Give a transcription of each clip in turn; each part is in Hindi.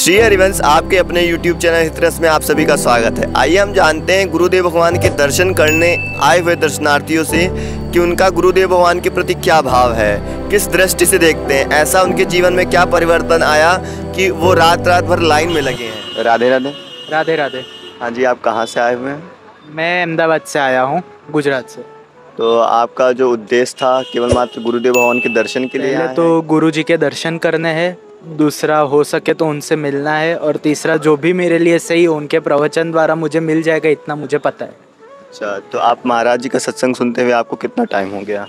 श्री हरिवंश आपके अपने YouTube चैनल हितरस में आप सभी का स्वागत है। आइए हम जानते हैं गुरुदेव भगवान के दर्शन करने आए हुए दर्शनार्थियों से कि उनका गुरुदेव भगवान के प्रति क्या भाव है, किस दृष्टि से देखते हैं, ऐसा उनके जीवन में क्या परिवर्तन आया कि वो रात रात भर लाइन में लगे हैं। राधे राधे। राधे राधे। हाँ जी, आप कहाँ से आए हुए हैं? मैं अहमदाबाद से आया हूँ, गुजरात से। तो आपका जो उद्देश्य था केवल मात्र गुरुदेव भगवान के दर्शन के लिए? पहले तो गुरु जी के दर्शन करने हैं, दूसरा हो सके तो उनसे मिलना है, और तीसरा जो भी मेरे लिए सही हो उनके प्रवचन द्वारा मुझे मिल जाएगा, इतना मुझे पता है। अच्छा, तो आप महाराज जी का सत्संग सुनते हुए आपको कितना टाइम हो गया?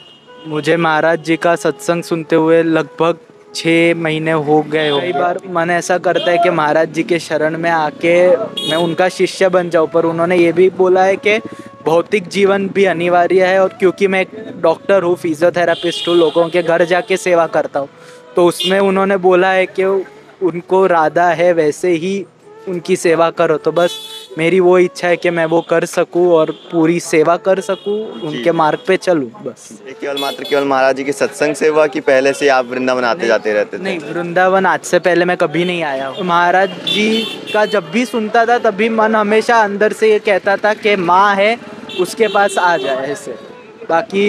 मुझे महाराज जी का सत्संग सुनते हुए लगभग 6 महीने हो गए हो। कई बार मन ऐसा करता है कि महाराज जी के शरण में आके मैं उनका शिष्य बन जाऊँ, पर उन्होंने ये भी बोला है कि भौतिक जीवन भी अनिवार्य है, और क्योंकि मैं एक डॉक्टर हूँ, फिजियोथेरापिस्ट हूँ, लोगों के घर जाके सेवा करता हूँ, तो उसमें उन्होंने बोला है कि उनको राधा है वैसे ही उनकी सेवा करो। तो बस मेरी वो इच्छा है कि मैं वो कर सकूं और पूरी सेवा कर सकूं, उनके मार्ग पे चलूं बस। केवल महाराज जी की सत्संग सेवा की पहले से आप वृंदावन आते जाते रहते थे? नहीं, वृंदावन आज से पहले मैं कभी नहीं आया हूँ। महाराज जी का जब भी सुनता था तभी मन हमेशा अंदर से ये कहता था कि माँ है उसके पास आ जाए ऐसे। बाकी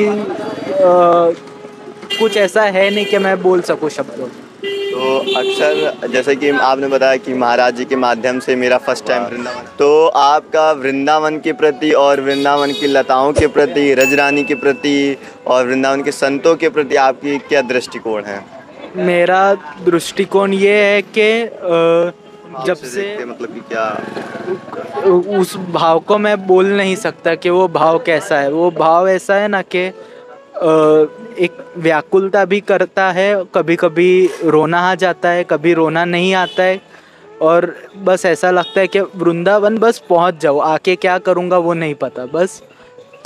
कुछ ऐसा है नहीं कि मैं बोल सकूँ शब्दों। तो अक्सर जैसे कि आपने बताया कि महाराज जी के माध्यम से मेरा फर्स्ट टाइम वृंदावन, तो आपका वृंदावन के प्रति और वृंदावन की लताओं के प्रति, रजरानी के प्रति और वृंदावन के संतों के प्रति आपकी क्या दृष्टिकोण है? मेरा दृष्टिकोण ये है कि जब से मतलब कि क्या उस भाव को मैं बोल नहीं सकता कि वो भाव कैसा है। वो भाव ऐसा है ना कि एक व्याकुलता भी करता है, कभी कभी रोना आ जाता है, कभी रोना नहीं आता है, और बस ऐसा लगता है कि वृंदावन बस पहुंच जाओ, आके क्या करूंगा वो नहीं पता, बस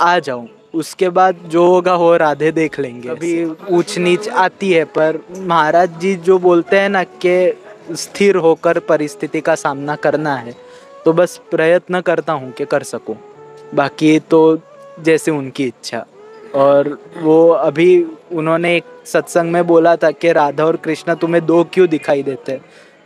आ जाऊं, उसके बाद जो होगा वो राधे देख लेंगे। कभी ऊंच नीच आती है, पर महाराज जी जो बोलते हैं ना कि स्थिर होकर परिस्थिति का सामना करना है, तो बस प्रयत्न करता हूँ कि कर सकूँ, बाकी तो जैसे उनकी इच्छा। और वो अभी उन्होंने एक सत्संग में बोला था कि राधा और कृष्ण तुम्हें दो क्यों दिखाई देते,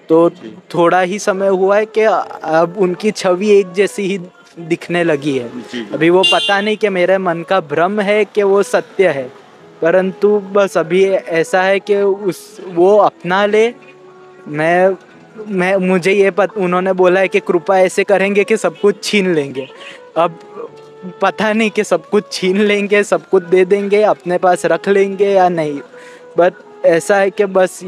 तो थोड़ा ही समय हुआ है कि अब उनकी छवि एक जैसी ही दिखने लगी है। अभी वो पता नहीं कि मेरे मन का भ्रम है कि वो सत्य है, परंतु बस अभी ऐसा है कि वो अपना ले। मैं मुझे ये उन्होंने बोला है कि कृपा ऐसे करेंगे कि सब कुछ छीन लेंगे। अब पता नहीं कि सब कुछ छीन लेंगे, सब कुछ दे देंगे, अपने पास रख लेंगे या नहीं, बट ऐसा है कि बस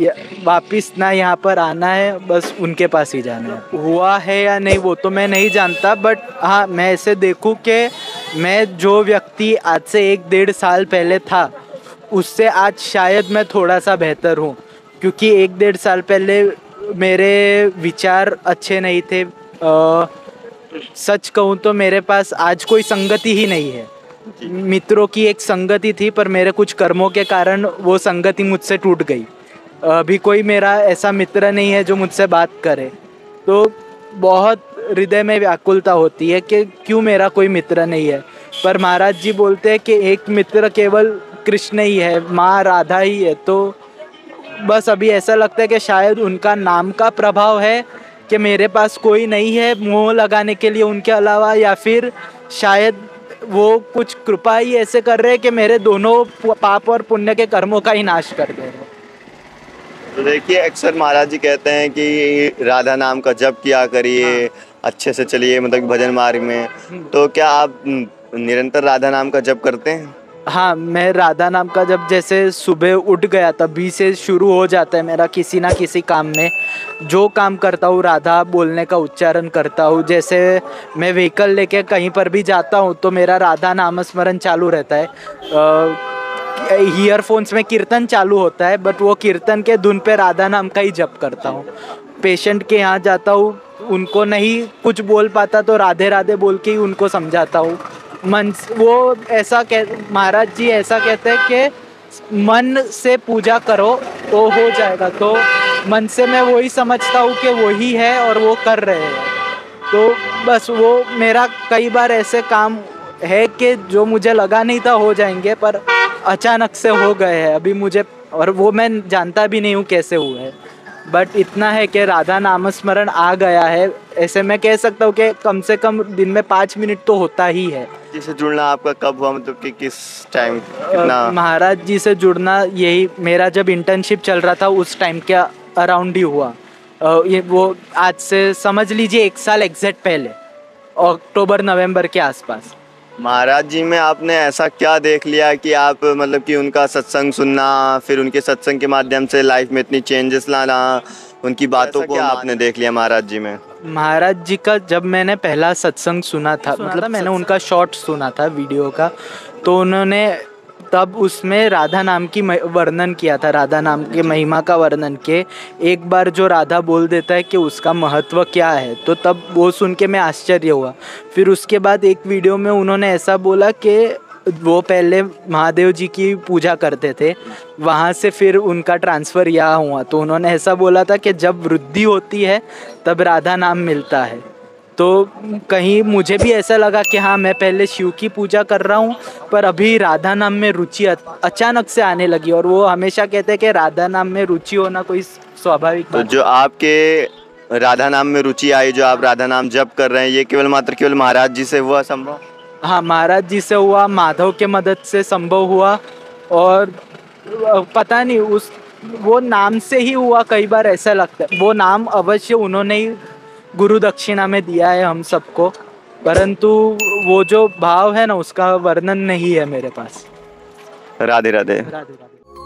वापस ना यहाँ पर आना है, बस उनके पास ही जाना है। हुआ है या नहीं वो तो मैं नहीं जानता, बट हाँ मैं ऐसे देखूँ कि मैं जो व्यक्ति आज से 1-1.5 साल पहले था उससे आज शायद मैं थोड़ा सा बेहतर हूँ, क्योंकि 1-1.5 साल पहले मेरे विचार अच्छे नहीं थे। सच कहूँ तो मेरे पास आज कोई संगति ही नहीं है। मित्रों की एक संगति थी, पर मेरे कुछ कर्मों के कारण वो संगति मुझसे टूट गई। अभी कोई मेरा ऐसा मित्र नहीं है जो मुझसे बात करे, तो बहुत हृदय में व्याकुलता होती है कि क्यों मेरा कोई मित्र नहीं है। पर महाराज जी बोलते हैं कि एक मित्र केवल कृष्ण ही है, माँ राधा ही है, तो बस अभी ऐसा लगता है कि शायद उनका नाम का प्रभाव है कि मेरे पास कोई नहीं है मोह लगाने के लिए उनके अलावा, या फिर शायद वो कुछ कृपा ही ऐसे कर रहे हैं कि मेरे दोनों पाप और पुण्य के कर्मों का ही नाश कर दे रहे हैं। तो देखिए, अक्सर महाराज जी कहते हैं कि राधा नाम का जप किया करिए, अच्छे से चलिए, मतलब भजन मार्ग में। तो क्या आप निरंतर राधा नाम का जप करते हैं? हाँ, मैं राधा नाम का जब जैसे सुबह उठ गया तभी से शुरू हो जाता है मेरा, किसी ना किसी काम में जो काम करता हूँ राधा बोलने का उच्चारण करता हूँ। जैसे मैं व्हीकल लेके कहीं पर भी जाता हूँ तो मेरा राधा नाम स्मरण चालू रहता है। ईयरफोन्स में कीर्तन चालू होता है, बट वो कीर्तन के धुन पे राधा नाम का ही जप करता हूँ। पेशेंट के यहाँ जाता हूँ, उनको नहीं कुछ बोल पाता तो राधे राधे बोल के ही उनको समझाता हूँ। मन वो ऐसा महाराज जी ऐसा कहते हैं कि मन से पूजा करो तो हो जाएगा, तो मन से मैं वही समझता हूँ कि वही है और वो कर रहे हैं। तो बस वो मेरा कई बार ऐसे काम है कि जो मुझे लगा नहीं था हो जाएंगे, पर अचानक से हो गए हैं अभी मुझे, और वो मैं जानता भी नहीं हूँ कैसे हुए हैं। बट इतना है कि राधा नामस्मरण आ गया है, ऐसे मैं कह सकता हूँ कि कम से कम दिन में 5 मिनट तो होता ही है। जिससे जुड़ना आपका कब हुआ, मतलब कि किस टाइम, कितना? महाराज जी से जुड़ना यही मेरा जब इंटर्नशिप चल रहा था उस टाइम के अराउंड ही हुआ। ये वो आज से समझ लीजिए 1 साल एग्जैक्ट पहले, अक्टूबर नवंबर के आसपास। महाराज जी में आपने ऐसा क्या देख लिया कि आप मतलब कि उनका सत्संग सुनना, फिर उनके सत्संग के माध्यम से लाइफ में इतनी चेंजेस लाना, उनकी बातों को क्या आपने देख लिया महाराज जी में? महाराज जी का जब मैंने पहला सत्संग सुना था, मतलब मैंने उनका शॉर्ट सुना था वीडियो का, तो उन्होंने तब उसमें राधा नाम की वर्णन किया था, राधा नाम के महिमा का वर्णन के। एक बार जो राधा बोल देता है कि उसका महत्व क्या है, तो तब वो सुन के मैं आश्चर्य हुआ। फिर उसके बाद एक वीडियो में उन्होंने ऐसा बोला कि वो पहले महादेव जी की पूजा करते थे, वहाँ से फिर उनका ट्रांसफ़र यहाँ हुआ। तो उन्होंने ऐसा बोला था कि जब वृद्धि होती है तब राधा नाम मिलता है। तो कहीं मुझे भी ऐसा लगा कि हाँ, मैं पहले शिव की पूजा कर रहा हूँ, पर अभी राधा नाम में रुचि अचानक से आने लगी। और वो हमेशा कहते हैं कि राधा नाम में रुचि होना कोई स्वाभाविक बात। तो जो आपके राधा नाम में रुचि आई, जो आप राधा नाम जप कर रहे हैं, ये केवल महाराज जी से हुआ संभव? हाँ, महाराज जी से हुआ, माधव के मदद से संभव हुआ। और पता नहीं वो नाम से ही हुआ, कई बार ऐसा लगता है। वो नाम अवश्य उन्होंने ही गुरु दक्षिणा में दिया है हम सबको, परंतु वो जो भाव है ना, उसका वर्णन नहीं है मेरे पास। राधे राधे। राधे राधे।